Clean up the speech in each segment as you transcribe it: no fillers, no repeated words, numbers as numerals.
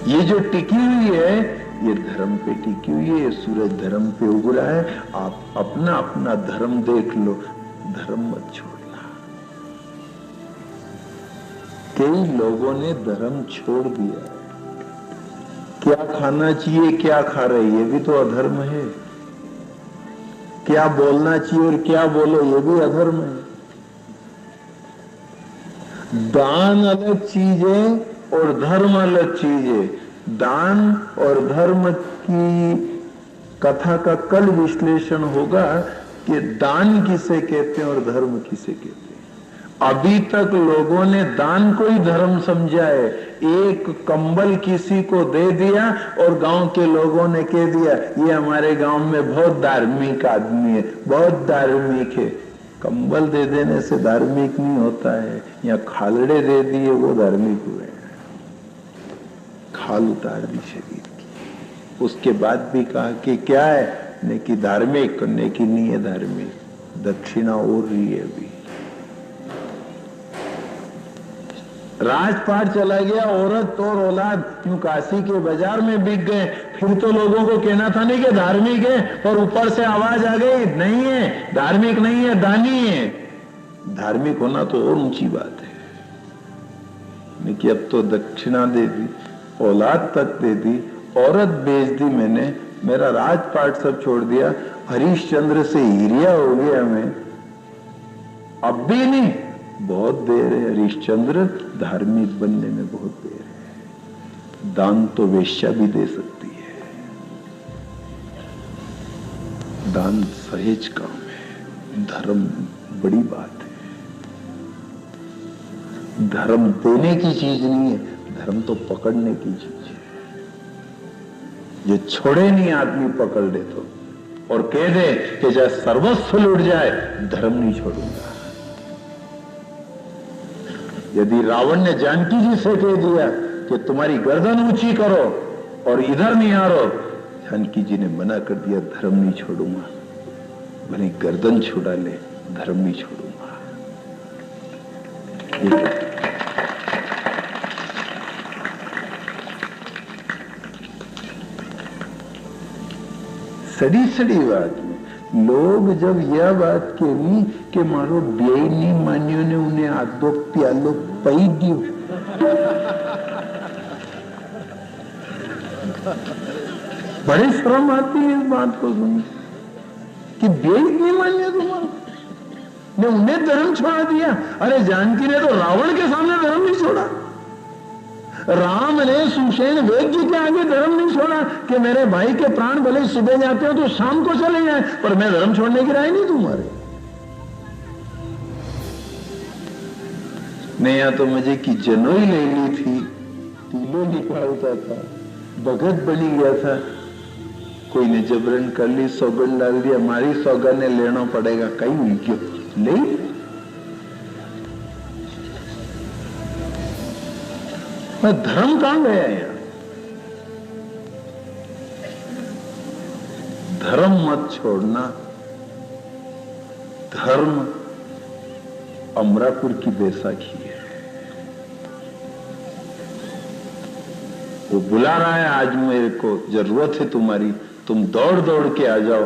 ये जो टिकी हुई है ये धर्म पे टिकी हुई है, ये सूरज धर्म पे उग रहा है। आप अपना अपना धर्म देख लो, धर्म मत छोड़ना। कई लोगों ने धर्म छोड़ दिया है। क्या खाना चाहिए क्या खा रहे, ये भी तो अधर्म है। क्या बोलना चाहिए और क्या बोलो, ये भी अधर्म है। दान अलग चीज है और धर्म अलग चीज है। दान और धर्म की कथा का कल विश्लेषण होगा कि दान किसे कहते हैं और धर्म किसे कहते हैं। अभी तक लोगों ने दान को ही धर्म समझा है। एक कंबल किसी को दे दिया और गांव के लोगों ने कह दिया ये हमारे गांव में बहुत धार्मिक आदमी है, बहुत धार्मिक है। कंबल दे देने से धार्मिक नहीं होता है, या खालड़े दे दिए वो धार्मिक हुए। खाल उतार दी शरीर की, उसके बाद भी कहा कि क्या है, नेकी धार्मिक, नेकी नहीं है धार्मिक, दक्षिणा और रही है। अभी राजपाट चला गया, औरत और औलाद यूं काशी के बाजार में बिक गए। फिर तो लोगों को कहना था नहीं कि धार्मिक है, और ऊपर से आवाज आ गई नहीं है, धार्मिक नहीं है, दानी है। धार्मिक होना तो और ऊंची बात है, लेकिन अब तो दक्षिणा दे दी, औलाद तक दे दी, औरत बेच दी मैंने, मेरा राजपाट सब छोड़ दिया, हरिश्चंद्र से हीरिया हो गया मैं। अब भी नहीं, बहुत देर है हरिश्चंद्र, धार्मिक बनने में बहुत देर है। दान तो वेश्या भी दे सकती है, दान सहेज काम है, धर्म बड़ी बात है। धर्म देने की चीज नहीं है, धर्म तो पकड़ने की चीज है। जो छोड़े नहीं आदमी पकड़ ले तो, और कह दे कि चाहे सर्वस्व लुट जाए धर्म नहीं छोड़ूंगा। यदि रावण ने जानकी जी से कह दिया कि तुम्हारी गर्दन ऊंची करो और इधर नहीं आ रहो, जानकी जी ने मना कर दिया, धर्म नहीं छोड़ूंगा, भले गर्दन छुड़ा ले, धर्म नहीं छोड़ूंगा। सड़ी सड़ी बात में लोग जब यह बात कही कि मारो ब्याई नहीं मानियो ने उन्हें आधो प्यालो पई दियो, बड़ी शर्म आती है इस बात को सुन कि ब्याई नहीं मानियो तुम्हारा ने, उन्हें धर्म छोड़ा दिया। अरे जानकी ने तो रावण के सामने धर्म नहीं छोड़ा, राम ने सुषेण वेद जी के आगे धर्म नहीं छोड़ा कि मेरे भाई के प्राण भले सुबह जाते हो तो शाम को चले जाए, पर मैं धर्म छोड़ने की राय नहीं तुम्हारे। मैं यहां तो मजे की जनोई ले ली थी, तीलों निकालता था, भगत बनी गया था, कोई ने जबरन कर ली, सौगंध डाल दिया, हमारी सौगंध ने लेना पड़ेगा, कहीं नहीं क्यों ले। धर्म कहां गया यार? धर्म मत छोड़ना। धर्म अमरापुर की बैसाखी है, वो बुला रहा है, आज मेरे को जरूरत है तुम्हारी, तुम दौड़ दौड़ के आ जाओ,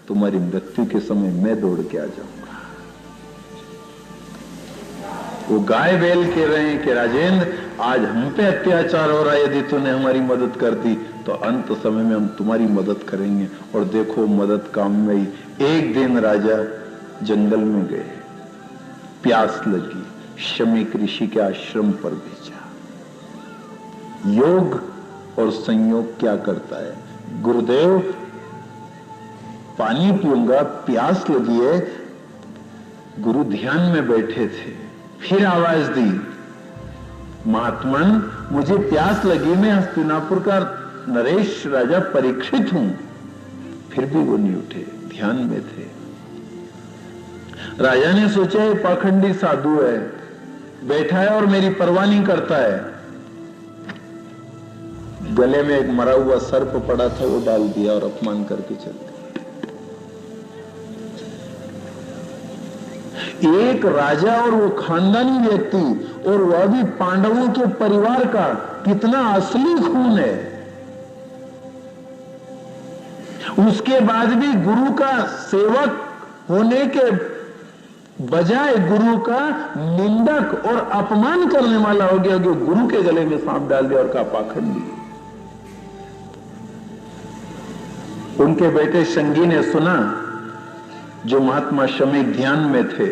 तुम्हारी मृत्यु के समय मैं दौड़ के आ जाऊंगा। वो गाय बैल कह रहे हैं कि राजेंद्र आज हम पे अत्याचार हो रहा है, यदि तूने हमारी मदद कर दी तो अंत समय में हम तुम्हारी मदद करेंगे। और देखो मदद काम में ही। एक दिन राजा जंगल में गए, प्यास लगी, शमीक ऋषि के आश्रम पर भेजा। योग और संयोग क्या करता है, गुरुदेव पानी पीऊंगा, प्यास लगी है। गुरु ध्यान में बैठे थे, फिर आवाज दी, महात्मन मुझे प्यास लगी, मैं हस्तिनापुर का नरेश राजा परीक्षित हूं। फिर भी वो नहीं उठे, ध्यान में थे। राजा ने सोचा ये पाखंडी साधु है, बैठा है और मेरी परवाह नहीं करता है। गले में एक मरा हुआ सर्प पड़ा था, वो डाल दिया और अपमान करके चल दिया। एक राजा और वो खानदानी व्यक्ति, और वह भी पांडवों के परिवार का, कितना असली खून है। उसके बाद भी गुरु का सेवक होने के बजाय गुरु का निंदक और अपमान करने वाला हो गया, कि गुरु के गले में सांप डाल दिया और कहा पाखंडी। उनके बेटे शंगी ने सुना, जो महात्मा शमी ध्यान में थे,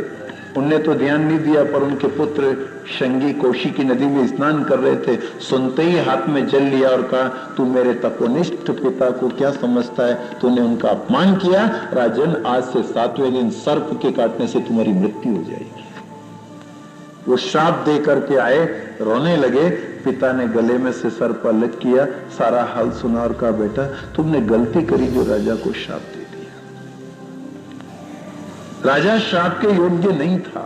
उनने तो ध्यान नहीं दिया, पर उनके पुत्र शंगी कोशी की नदी में स्नान कर रहे थे, सुनते ही हाथ में जल लिया और कहा, तू मेरे तपोनिष्ठ पिता को क्या समझता है, तूने उनका अपमान किया। राजन, आज से 7वें दिन सर्प के काटने से तुम्हारी मृत्यु हो जाएगी। वो श्राप दे करके आए, रोने लगे। पिता ने गले में से सर्प अलग किया, सारा हाल सुना और कहा, बेटा तुमने गलती करी जो राजा को श्राप दे दिया। राजा श्राप के योग्य नहीं था,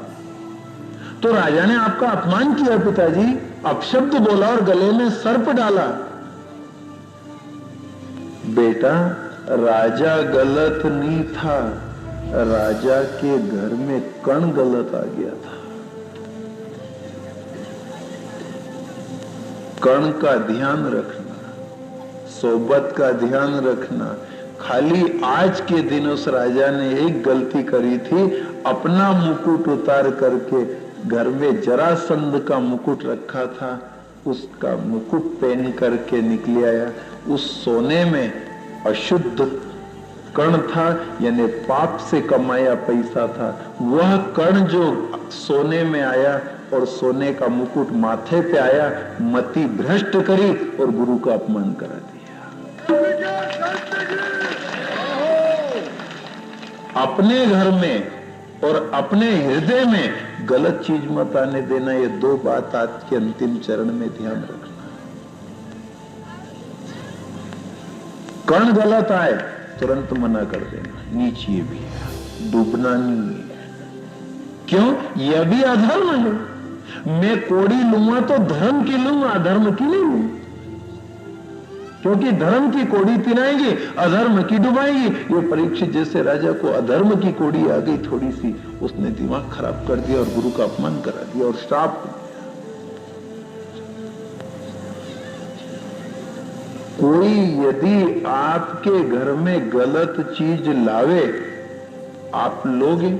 तो राजा ने आपका अपमान किया पिताजी, अपशब्द बोला और गले में सर्प डाला। बेटा, राजा गलत नहीं था, राजा के घर में कण गलत आ गया था। कण का ध्यान रखना, सोबत का ध्यान रखना। खाली आज के दिन उस राजा ने एक गलती करी थी, अपना मुकुट उतार करके घर में जरासंध का मुकुट रखा था, उसका मुकुट पहन करके निकल आया। उस सोने में अशुद्ध कण था, यानी पाप से कमाया पैसा था। वह कण जो सोने में आया और सोने का मुकुट माथे पे आया, मति भ्रष्ट करी और गुरु का अपमान करा दिया। अपने घर में और अपने हृदय में गलत चीज मत आने देना। ये 2 बात आज के अंतिम चरण में ध्यान रखना। कण गलत आए तुरंत मना कर देना, नीचे भी डूबना नहीं है। क्यों? यह भी अधर्म है। मैं कोड़ी लूंगा तो धर्म की लूंगा, अधर्म की नहीं लूंगा, क्योंकि धर्म की कोड़ी पिनाएगी, अधर्म की डुबाएगी। ये परीक्षित जैसे राजा को अधर्म की कोड़ी आ गई थोड़ी सी, उसने दिमाग खराब कर दिया और गुरु का अपमान करा दिया और श्राप। कोई यदि आपके घर में गलत चीज लावे, आप लोगे।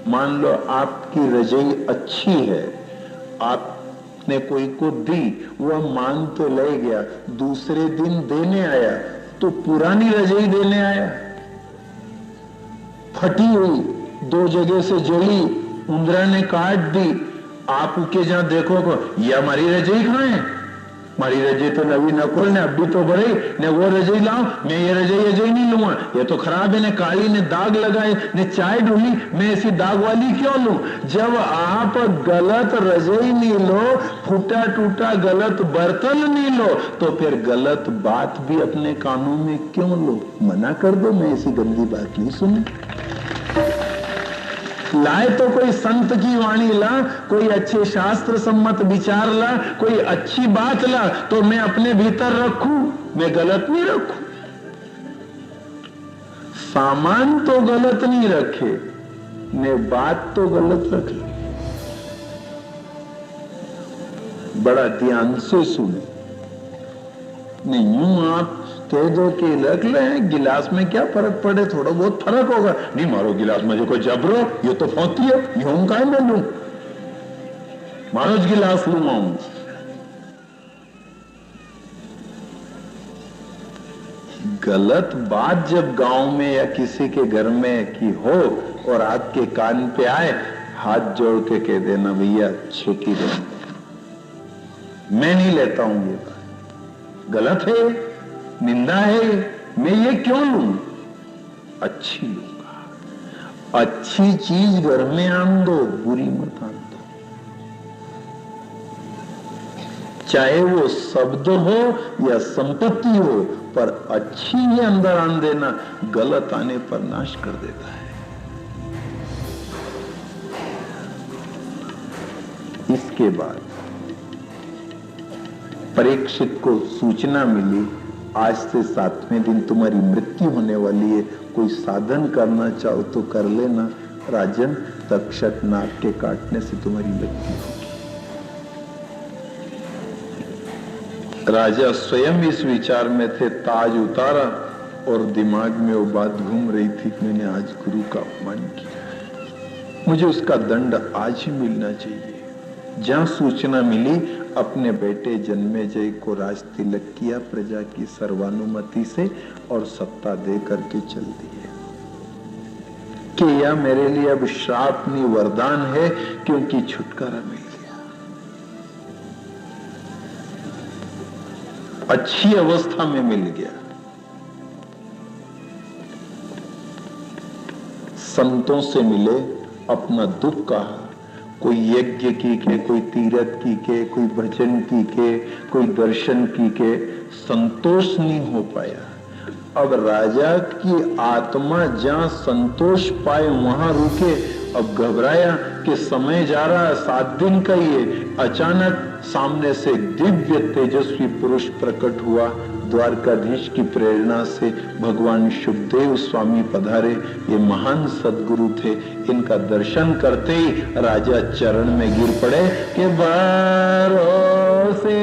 मान लो आपकी रजाई अच्छी है, आपने कोई को दी, वह मांग तो ले गया, दूसरे दिन देने आया तो पुरानी रजाई देने आया, फटी हुई, 2 जगह से जली, उंदरा ने काट दी। आप के जहां देखो को, ये हमारी रजाई कहां है, हमारी रजाई तो नवी न खोल ने, अभी तो बड़े ने वो रजाई लाओ, मैं ये रजाई नहीं लूंगा, ये तो खराब है, ने काली ने दाग लगाए, ने चाय ढूंढी, मैं ऐसी दाग वाली क्यों लूं। जब आप गलत रजाई नहीं लो, फूटा टूटा गलत बर्तन नहीं लो, तो फिर गलत बात भी अपने कानों में क्यों लो। मना कर दो, मैं ऐसी गंदी बात नहीं सुनी। लाए तो कोई संत की वाणी ला, कोई अच्छे शास्त्र सम्मत विचार ला, कोई अच्छी बात ला, तो मैं अपने भीतर रखूं, मैं गलत नहीं रखूं। सामान तो गलत नहीं रखे, ने बात तो गलत रख ली। बड़ा ध्यान से सुने, नहीं यूं आप कह दो कि रख ले, गिलास में क्या फर्क पड़े, थोड़ा बहुत फर्क होगा। नहीं मारो गिलास में, जो कोई जबरो, ये तो फोती है, यूं का मैं लूं, मारो गिलास लूंगा हूं। गलत बात जब गांव में या किसी के घर में की हो और आपके कान पे आए, हाथ जोड़ के कह देना, भैया छुट्टी दे, मैं नहीं लेता हूं, ये बात गलत है, निंदा है, मैं ये क्यों लूं, अच्छी लूंगा। अच्छी चीज घर में आन दो, बुरी मत आन दो। चाहे वो शब्द हो या संपत्ति हो, पर अच्छी ही अंदर आन देना, गलत आने पर नाश कर देता है। इसके बाद परीक्षित को सूचना मिली, आज से 7वें दिन तुम्हारी मृत्यु होने वाली है, कोई साधन करना चाहो तो कर लेना। राजन, तक्षक नाग के काटने से तुम्हारी मृत्यु होगी। राजा स्वयं इस विचार में थे, ताज उतारा और दिमाग में वो बात घूम रही थी कि मैंने आज गुरु का अपमान किया है, मुझे उसका दंड आज ही मिलना चाहिए। जहां सूचना मिली, अपने बेटे जन्मेजय को राज तिलक किया प्रजा की सर्वानुमति से और सत्ता दे करके चल दिए कि यह मेरे लिए अब श्राप नहीं वरदान है, क्योंकि छुटकारा मिल गया। अच्छी अवस्था में मिल गया। संतों से मिले, अपना दुख कहा, कोई यज्ञ की के, कोई तीरथ की के, कोई भजन की के, कोई दर्शन की के, संतोष नहीं हो पाया। अब राजा की आत्मा जहां संतोष पाए वहां रुके। अब घबराया कि समय जा रहा, 7 दिन का ही है। अचानक सामने से दिव्य तेजस्वी पुरुष प्रकट हुआ। द्वारकाधीश की प्रेरणा से भगवान शुभदेव स्वामी पधारे। ये महान सद्गुरु थे। इनका दर्शन करते ही राजा चरण में गिर पड़े कि भरोसे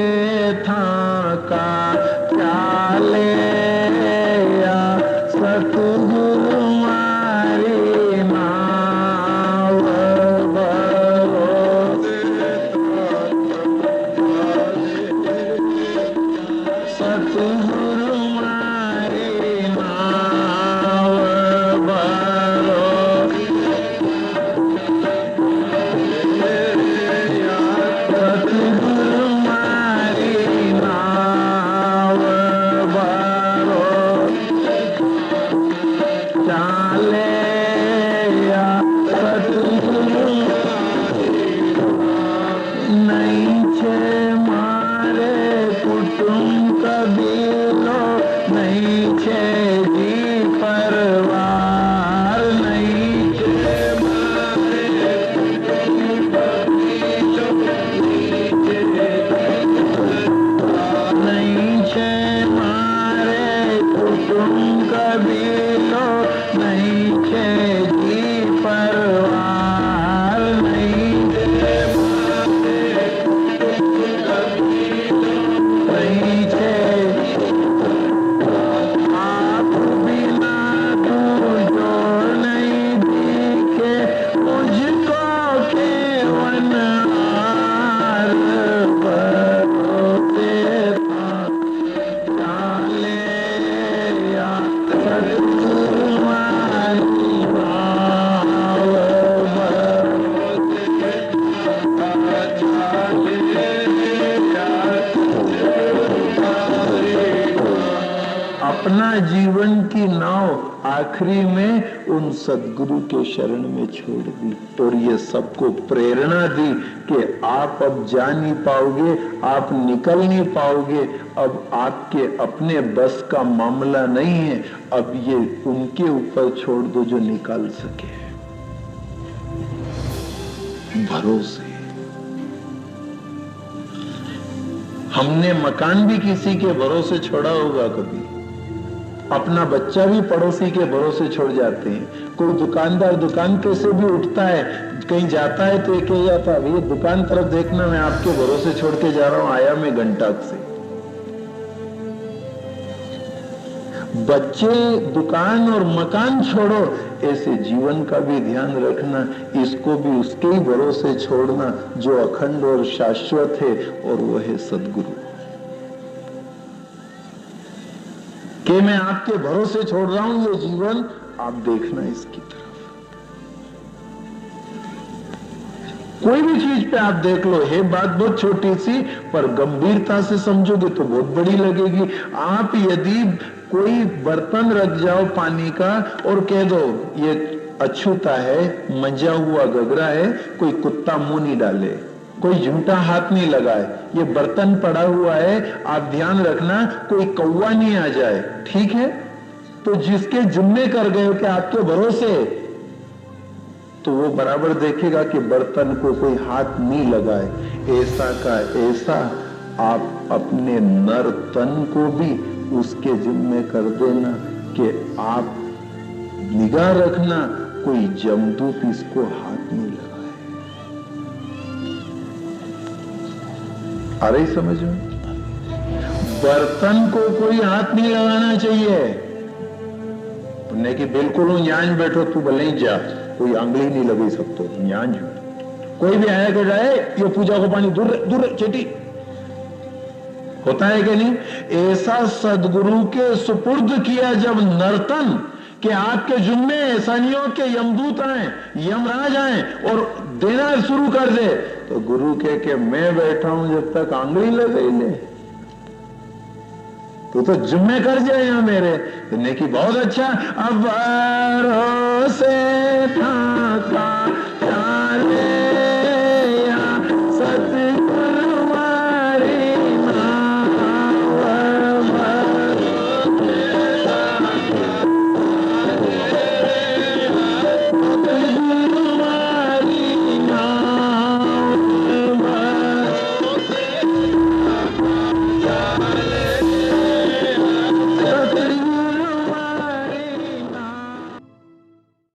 था का चाले सतगुरु मारी नाव, सतगुरु मारी नाव, सतगुरु मारी नाव चाले या सतगुरु नहीं छे मारे कुटुंब कबीलो, नहीं छे जी परिवार, नहीं छे मारे कुटुंब कबीलो, नहीं छे मारे कुटुंब कबीलो, नहीं छे जी परिवार, नहीं छे मारे कुटुंब कबीलो, नहीं छे आप बिना तू जोड़ नहीं दिखे मुझको केवन हार, भरोसे था चाले या सतगुरु मारी नाव, अपना जीवन की नाव आखिरी में उन सद्गुरु के शरण में छोड़ दी और ये सबको प्रेरणा दी कि आप अब जा नहीं पाओगे, आप निकल नहीं पाओगे, अब आपके अपने बस का मामला नहीं है, अब ये उनके ऊपर छोड़ दो जो निकाल सके। भरोसे। हमने मकान भी किसी के भरोसे छोड़ा होगा कभी, अपना बच्चा भी पड़ोसी के भरोसे छोड़ जाते हैं। कोई दुकानदार दुकान पे से भी उठता है, कहीं जाता है तो ये कह जाता है ये दुकान तरफ देखना, मैं आपके भरोसे छोड़ के जा रहा हूं, आया मैं घंटा से। बच्चे दुकान और मकान छोड़ो, ऐसे जीवन का भी ध्यान रखना, इसको भी उसके ही भरोसे छोड़ना जो अखंड और शाश्वत है, और वो है सद्गुरु। कि मैं आपके भरोसे छोड़ रहा हूं ये जीवन, आप देखना इसकी तरफ। कोई भी चीज पे आप देख लो, है बात बहुत छोटी सी, पर गंभीरता से समझोगे तो बहुत बड़ी लगेगी। आप यदि कोई बर्तन रख जाओ पानी का और कह दो ये अछूता है, मंजा हुआ गगरा है, कोई कुत्ता मुंह नहीं डाले, कोई झूठा हाथ नहीं लगाए, ये बर्तन पड़ा हुआ है, आप ध्यान रखना कोई कौवा नहीं आ जाए, ठीक है? तो जिसके जुम्मे कर गए कि आपके भरोसे, तो वो बराबर देखेगा कि बर्तन को कोई हाथ नहीं लगाए। ऐसा का ऐसा आप अपने नर तन को भी उसके जिम्मे कर देना कि आप निगाह रखना कोई जमदूत इसको हाथ नहीं आ रही समझ में? बर्तन को कोई हाथ नहीं लगाना चाहिए। तुमने कि बिल्कुल न्याज बैठो, तू भले ही जा, कोई आंगली नहीं लगी सकते न्याज। कोई भी आया कर जाए ये पूजा को पानी दूर दूर चेटी होता है कि नहीं? ऐसा सदगुरु के सुपुर्द किया जब नर्तन कि आपके जुम्मे ऐसा नहीं हो कि यमदूत आए, यमराज आए और देना शुरू कर दे, तो गुरु के मैं बैठा हूं जब तक आंगली लगे ले, तो जुम्मे कर जाए यहां मेरे। नेकी बहुत अच्छा। अब से था